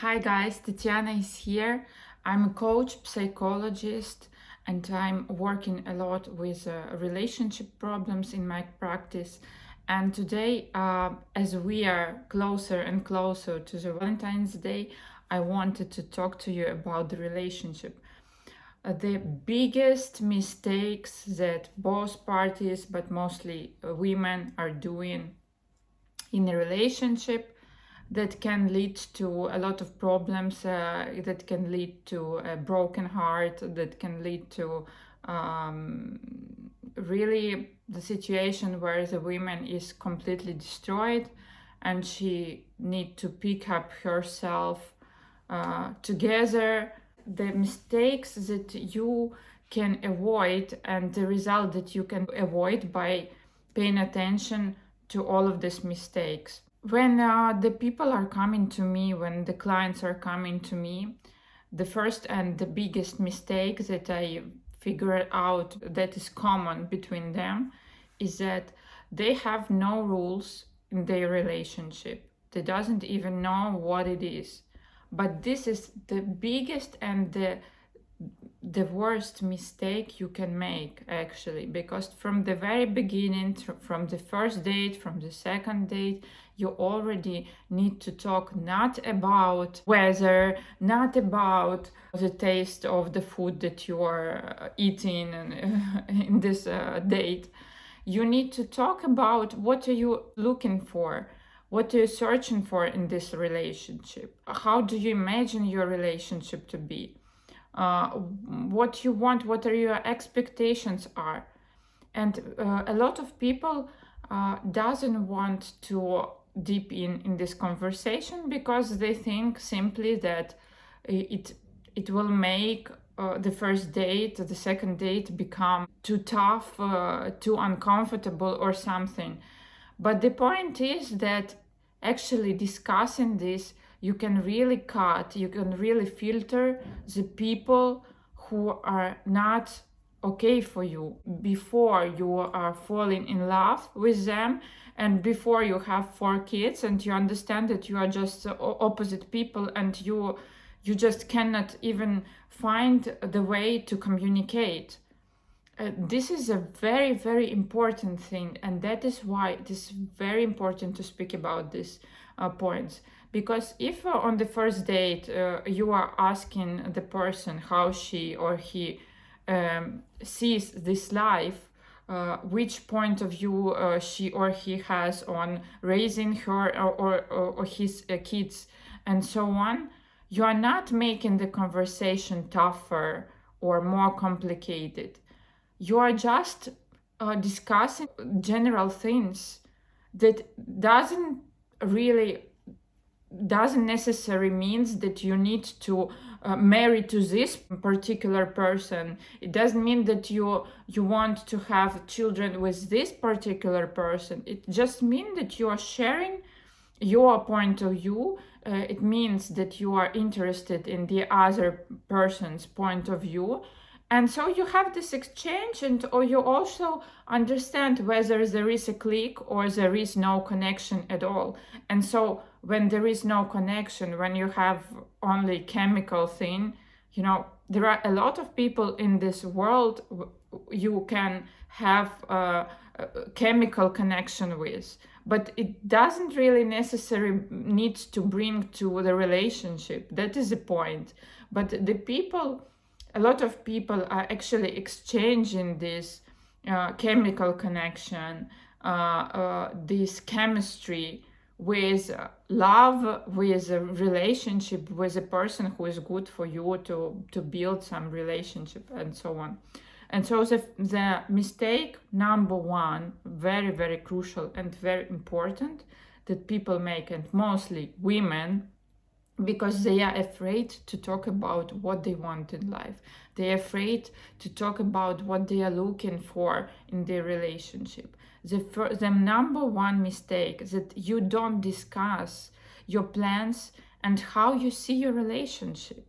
Hi guys, Tatiana is here. I'm a coach, psychologist, and I'm working a lot with relationship problems in my practice. And today, as we are closer and closer to the Valentine's Day, I wanted to talk to you about the relationship. The biggest mistakes that both parties, but mostly women, are doing in a relationship that can lead to a lot of problems, that can lead to a broken heart, that can lead to um, really the situation where the woman is completely destroyed and she need to pick up herself together. The mistakes that you can avoid and the result that you can avoid by paying attention to all of these mistakes. When the people are coming to me, when the clients are coming to me, the first and the biggest mistake that I figured out that is common between them is that they have no rules in their relationship. They doesn't even know what it is. But this is the biggest and the worst mistake you can make, actually, because from the very beginning, from the first date, from the second date, you already need to talk not about weather, not about the taste of the food that you are eating in this date. You need to talk about what are you looking for, what are you searching for in this relationship, how do you imagine your relationship to be, what you want, what are your expectations are. And a lot of people doesn't want to deep in this conversation because they think simply that it will make the first date, the second date become too tough, too uncomfortable or something. But the point is that actually discussing this, you can really cut, you can really filter the people who are not okay for you before you are falling in love with them and before you have 4 kids and you understand that you are just opposite people and you just cannot even find the way to communicate. This is a very, very important thing, and that is why it is very important to speak about these points. Because if on the first date you are asking the person how she or he sees this life, which point of view she or he has on raising her or his kids, and so on, you are not making the conversation tougher or more complicated. You are just discussing general things that really doesn't necessarily means that you need to marry to this particular person. It doesn't mean that you want to have children with this particular person. It just means that you are sharing your point of view. It means that you are interested in the other person's point of view, and so you have this exchange, and or you also understand whether there is a click or there is no connection at all. And so when there is no connection, when you have only chemical thing, there are a lot of people in this world you can have a chemical connection with, but it doesn't really necessarily need to bring to the relationship. That is the point. But a lot of people are actually exchanging this chemical connection, this chemistry with love, with a relationship, with a person who is good for you to build some relationship and so on. And so the mistake number one, very, very crucial and very important that people make, and mostly women, because they are afraid to talk about what they want in life. They are afraid to talk about what they are looking for in their relationship. The number one mistake is that you don't discuss your plans and how you see your relationship.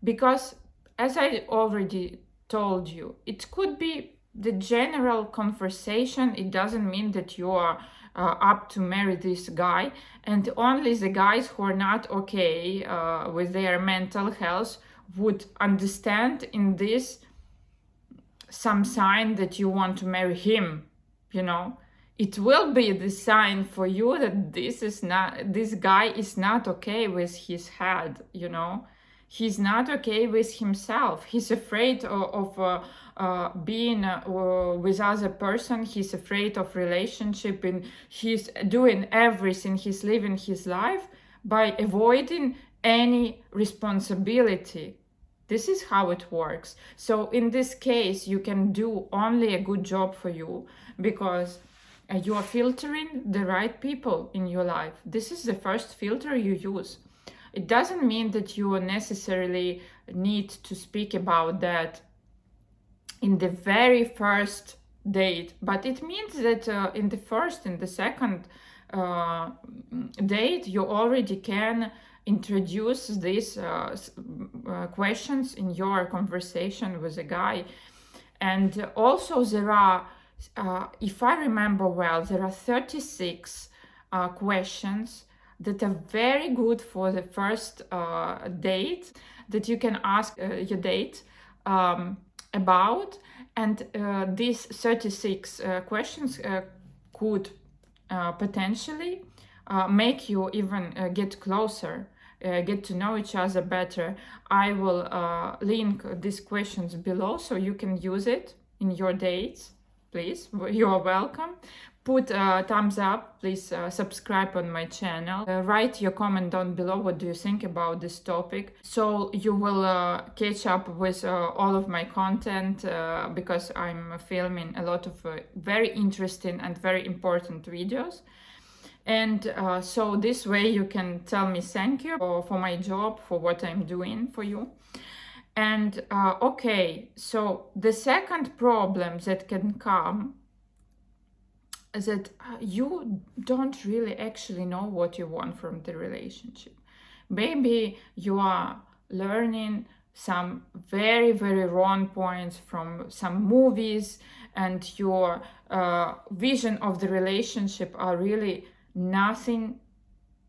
Because, as I already told you, it could be the general conversation. It doesn't mean that you are up to marry this guy, and only the guys who are not okay with their mental health would understand in this some sign that you want to marry him, you know. It will be the sign for you that this guy is not okay with his head, you know. He's not okay with himself. He's afraid of being with other person. He's afraid of relationship, and he's doing everything. He's living his life by avoiding any responsibility. This is how it works. So in this case, you can do only a good job for you, because you are filtering the right people in your life. This is the first filter you use. It doesn't mean that you necessarily need to speak about that in the very first date, but it means that in the second date, you already can introduce these questions in your conversation with a guy. And also there are, if I remember well, there are 36 questions that are very good for the first date that you can ask your date about. And these 36 questions could potentially make you even get closer, get to know each other better. I will link these questions below so you can use it in your dates. Please, you are welcome. Put a thumbs up, please subscribe on my channel. Write your comment down below, what do you think about this topic, so you will catch up with all of my content, because I'm filming a lot of very interesting and very important videos. And so this way you can tell me thank you for my job, for what I'm doing for you. And okay, so the second problem that can come is that you don't really actually know what you want from the relationship. Maybe you are learning some very, very wrong points from some movies, and your vision of the relationship are really nothing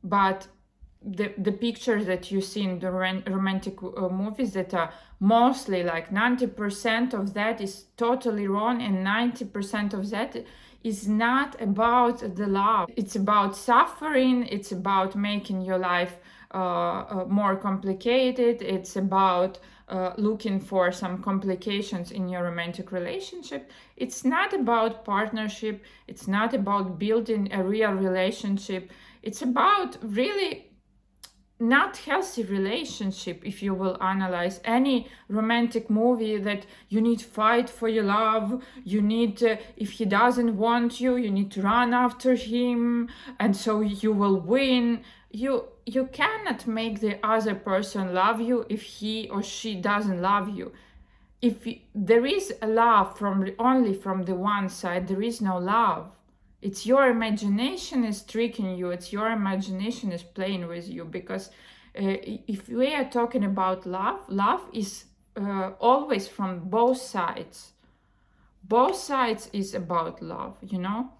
but the pictures that you see in the romantic movies, that are mostly like 90% of that is totally wrong, and 90% of that is not about the love. It's about suffering. It's about making your life more complicated. It's about looking for some complications in your romantic relationship. It's not about partnership. It's not about building a real relationship. It's about really not healthy relationship. If you will analyze any romantic movie, that you need to fight for your love, you need if he doesn't want you, you need to run after him, and so you will win. You cannot make the other person love you if he or she doesn't love you. If there is a love only from the one side, there is no love. It's your imagination is tricking you. It's your imagination is playing with you, because if we are talking about love, love is always from both sides. Both sides is about love, you know?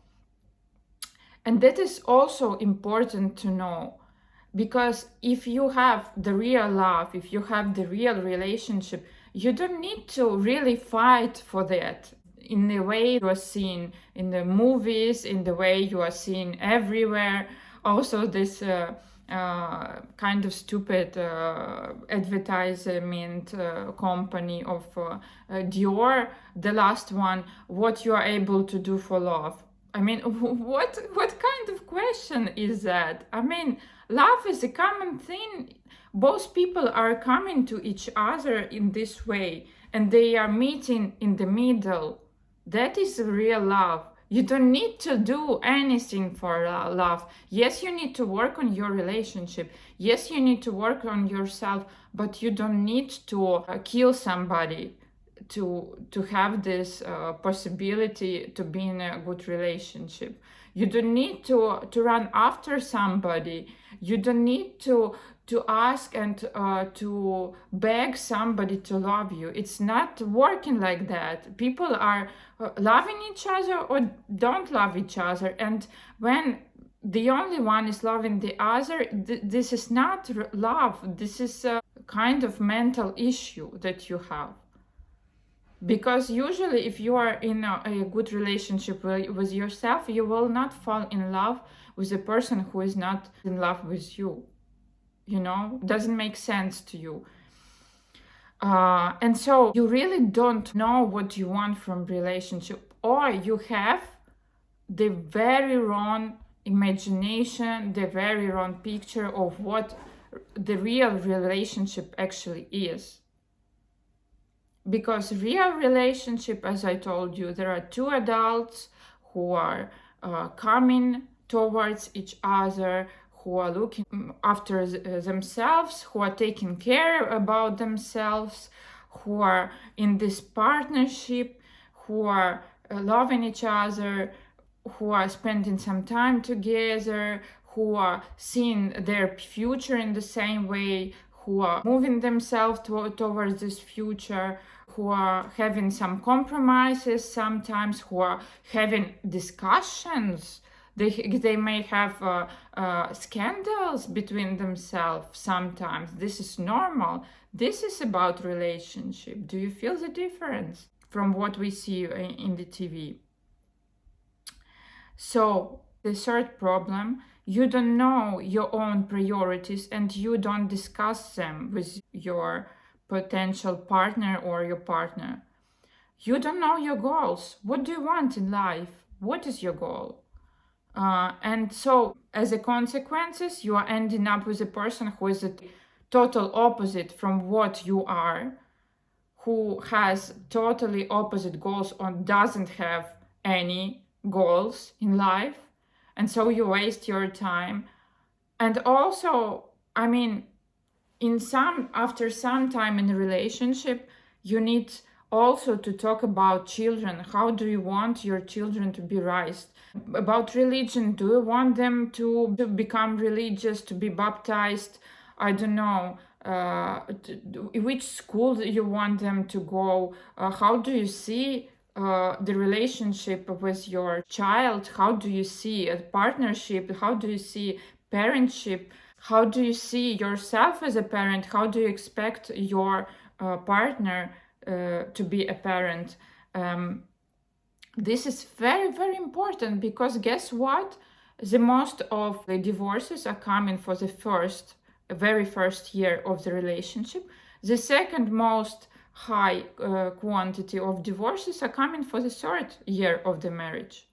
And that is also important to know, because if you have the real love, if you have the real relationship, you don't need to really fight for that. In the way you are seen in the movies, in the way you are seen everywhere. Also this kind of stupid advertisement company of Dior, the last one, what you are able to do for love. I mean, what kind of question is that? I mean, love is a common thing. Both people are coming to each other in this way, and they are meeting in the middle. That is real love. You don't need to do anything for love. Yes, you need to work on your relationship. Yes, you need to work on yourself, but you don't need to kill somebody to have this possibility to be in a good relationship. You don't need to run after somebody. You don't need to ask and to beg somebody to love you. It's not working like that. People are loving each other or don't love each other, and when the only one is loving the other, this is not love. This is a kind of mental issue that you have. Because usually if you are in a good relationship with yourself, you will not fall in love with a person who is not in love with you. You know, doesn't make sense to you. And so you really don't know what you want from relationship, or you have the very wrong imagination, the very wrong picture of what the real relationship actually is. Because real relationship, as I told you, there are two adults who are coming towards each other, who are looking after themselves, who are taking care about themselves, who are in this partnership, who are loving each other, who are spending some time together, who are seeing their future in the same way, who are moving themselves towards this future, who are having some compromises sometimes, who are having discussions. They may have scandals between themselves sometimes. This is normal. This is about relationship. Do you feel the difference from what we see in the TV? So the third problem, you don't know your own priorities and you don't discuss them with your potential partner or your partner. You don't know your goals. What do you want in life? What is your goal? And so as a consequences, you are ending up with a person who is a total opposite from what you are, who has totally opposite goals or doesn't have any goals in life, and so you waste your time. And also, I mean, after some time in a relationship, you need also to talk about children. How do you want your children to be raised? About religion, do you want them to become religious, to be baptized? I don't know. Which school do you want them to go? How do you see the relationship with your child? How do you see a partnership? How do you see parentship? How do you see yourself as a parent? How do you expect your partner to be a parent? This is very, very important, because guess what? The most of the divorces are coming for the very first year of the relationship. The second most high quantity of divorces are coming for the third year of the marriage.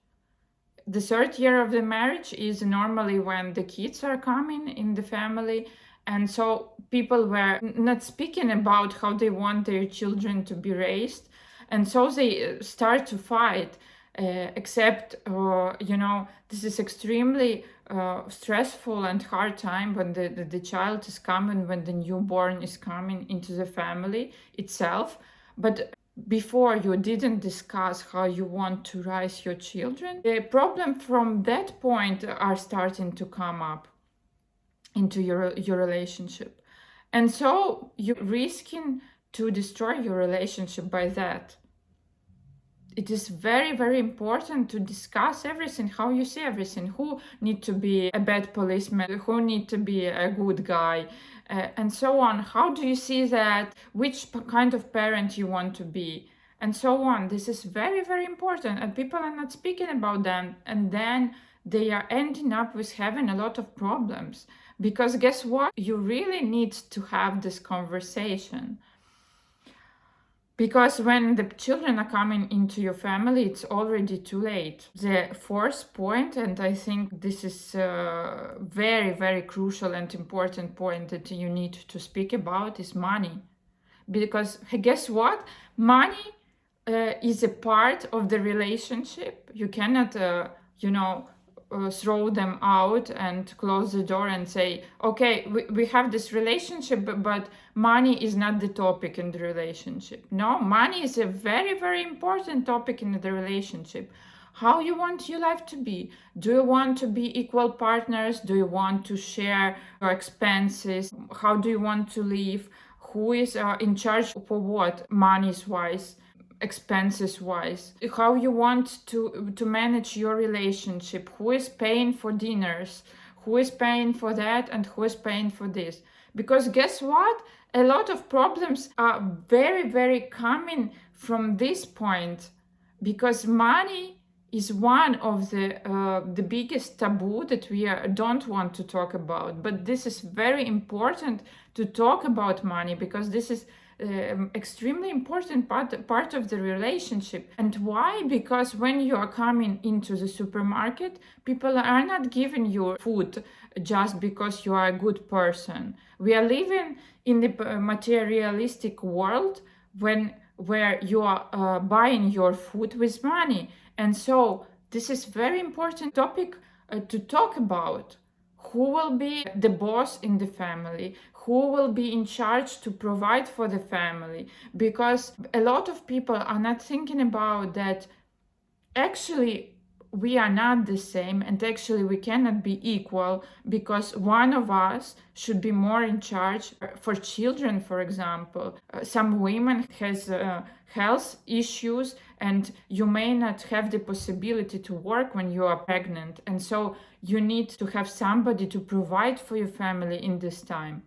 The third year of the marriage is normally when the kids are coming in the family, and so people were not speaking about how they want their children to be raised, and so they start to fight. Except, this is extremely stressful and hard time when the child is coming, when the newborn is coming into the family itself. But before you didn't discuss how you want to raise your children, the problem from that point are starting to come up into your relationship. And so you're risking to destroy your relationship by that. It is very, very important to discuss everything, how you see everything, who need to be a bad policeman, who need to be a good guy, and so on. How do you see that? Which kind of parent you want to be, and so on. This is very, very important, and people are not speaking about them, and then they are ending up with having a lot of problems. Because guess what? You really need to have this conversation. Because when the children are coming into your family, it's already too late. The fourth point, and I think this is a very, very crucial and important point that you need to speak about, is money. Because guess what? Money is a part of the relationship. You cannot, throw them out and close the door and say, okay, we have this relationship, but money is not the topic in the relationship. No, money is a very, very important topic in the relationship. How you want your life to be? Do you want to be equal partners? Do you want to share your expenses? How do you want to live? Who is in charge for what, money wise, expenses wise? How you want to manage your relationship? Who is paying for dinners? Who is paying for that and who is paying for this? Because guess what? A lot of problems are very, very coming from this point, because money is one of the biggest taboo that we don't want to talk about. But this is very important to talk about money, because this is extremely important part of the relationship. And why? Because when you are coming into the supermarket, people are not giving you food just because you are a good person. We are living in the materialistic world where you are buying your food with money. And so this is very important topic to talk about. Who will be the boss in the family? Who will be in charge to provide for the family? Because a lot of people are not thinking about that actually we are not the same, and actually we cannot be equal, because one of us should be more in charge for children. For example, some women has health issues, and you may not have the possibility to work when you are pregnant, and so you need to have somebody to provide for your family in this time.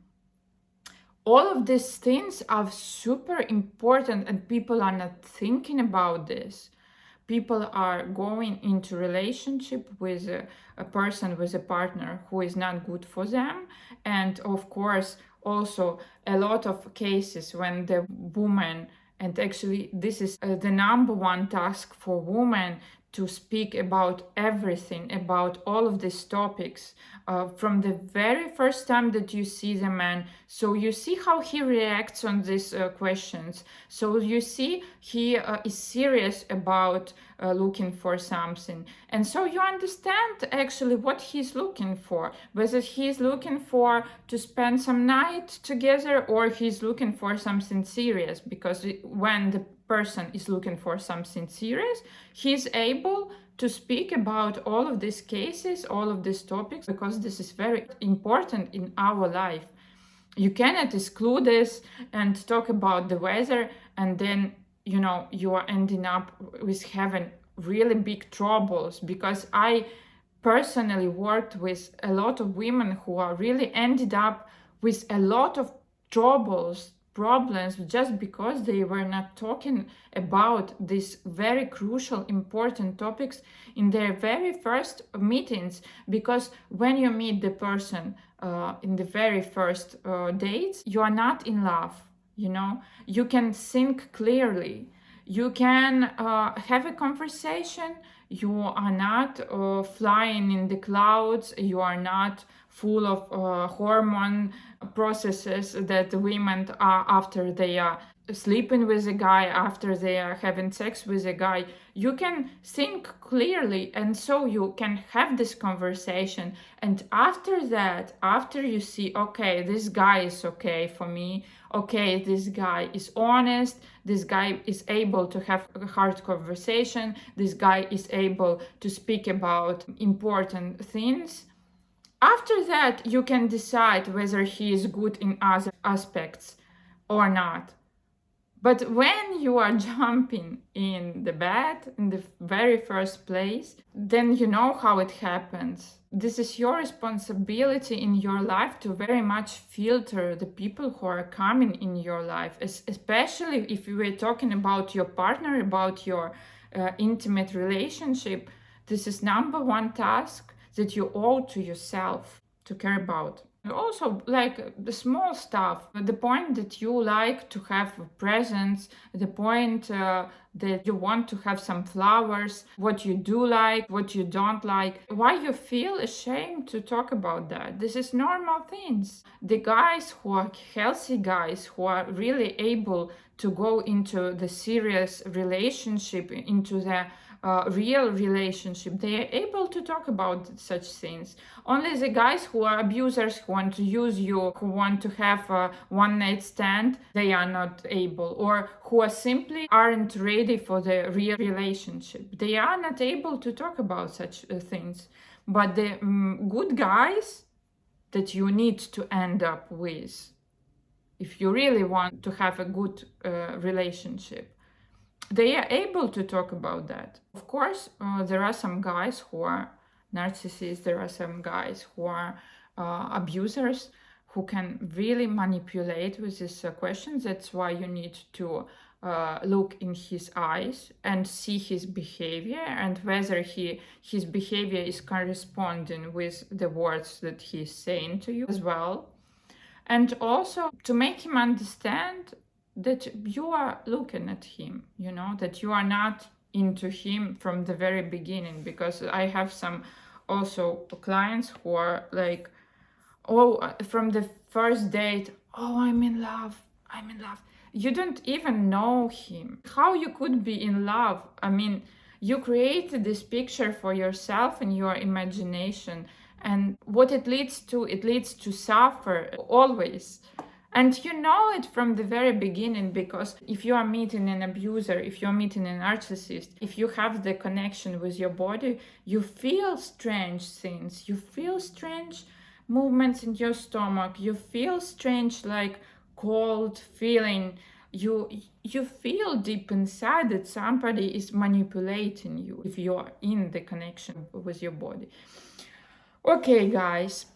All of these things are super important, and people are not thinking about this. People are going into relationship with a person, with a partner who is not good for them. And of course, also a lot of cases when the woman, and actually this is the number one task for women, to speak about everything, about all of these topics from the very first time that you see the man. So you see how he reacts on these questions. So you see he is serious about looking for something. And so you understand actually what he's looking for, whether he's looking for to spend some night together or he's looking for something serious. Because when the person is looking for something serious, he's able to speak about all of these cases, all of these topics, because this is very important in our life. You cannot exclude this and talk about the weather, and then you are ending up with having really big troubles. Because I personally worked with a lot of women who are really ended up with a lot of problems just because they were not talking about these very crucial, important topics in their very first meetings. Because when you meet the person in the very first dates, you are not in love. You can think clearly, you can have a conversation. You are not flying in the clouds. You are not full of hormone processes that women are after they are sleeping with a guy, after they are having sex with a guy. You can think clearly, and so you can have this conversation. And after that, after you see, okay, this guy is okay for me, okay, this guy is honest, this guy is able to have a hard conversation, this guy is able to speak about important things. After that, you can decide whether he is good in other aspects or not. But when you are jumping in the bed in the very first place, then you know how it happens. This is your responsibility in your life to very much filter the people who are coming in your life, especially if you are talking about your partner, about your intimate relationship. This is number one task that you owe to yourself to care about. Also, like the small stuff, the point that you like to have presents, the point that you want to have some flowers, what you do like, what you don't like, why you feel ashamed to talk about that. This is normal things. The guys who are healthy guys, who are really able to go into the serious relationship, into the real relationship, they are able to talk about such things. Only the guys who are abusers, who want to use you, who want to have a one night stand, they are not able, or who are simply aren't ready for the real relationship. They are not able to talk about such things. But the good guys that you need to end up with, if you really want to have a good relationship, they are able to talk about that. Of course, there are some guys who are narcissists, there are some guys who are abusers, who can really manipulate with these questions. That's why you need to look in his eyes and see his behavior, and whether his behavior is corresponding with the words that he's saying to you as well. And also to make him understand that you are looking at him, you know, that you are not into him from the very beginning. Because I have some also clients who are like, oh, from the first date, oh, I'm in love. You don't even know him. How you could be in love? I mean, you created this picture for yourself in your imagination, and what it leads to suffer always. And you know it from the very beginning, because if you are meeting an abuser, if you're meeting a narcissist, if you have the connection with your body, you feel strange things. You feel strange movements in your stomach. You feel strange, like cold feeling. You feel deep inside that somebody is manipulating you if you are in the connection with your body. Okay, guys.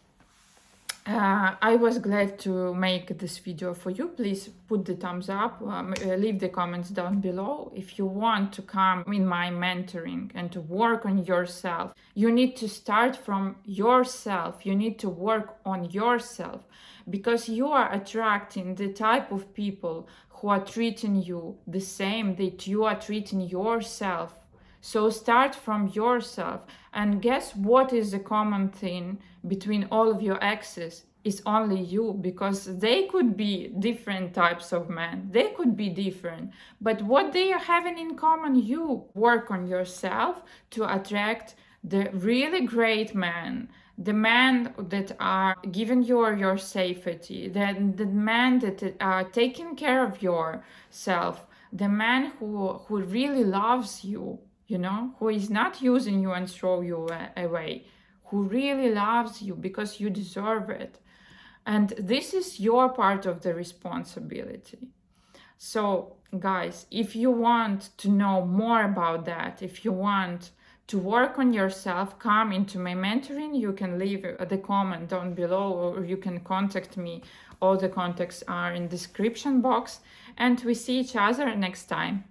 I was glad to make this video for you. Please put the thumbs up, leave the comments down below. If you want to come in my mentoring and to work on yourself, you need to start from yourself. You need to work on yourself, because you are attracting the type of people who are treating you the same that you are treating yourself. So start from yourself. And guess what is the common thing between all of your exes? Is only you, because they could be different types of men. They could be different. But what they are having in common, you work on yourself to attract the really great men. The men that are giving you your safety, the men that are taking care of yourself, the man who really loves you, you know, who is not using you and throw you away, who really loves you because you deserve it. And this is your part of the responsibility. So, guys, if you want to know more about that, if you want to work on yourself, come into my mentoring. You can leave the comment down below, or you can contact me. All the contacts are in the description box. And we see each other next time.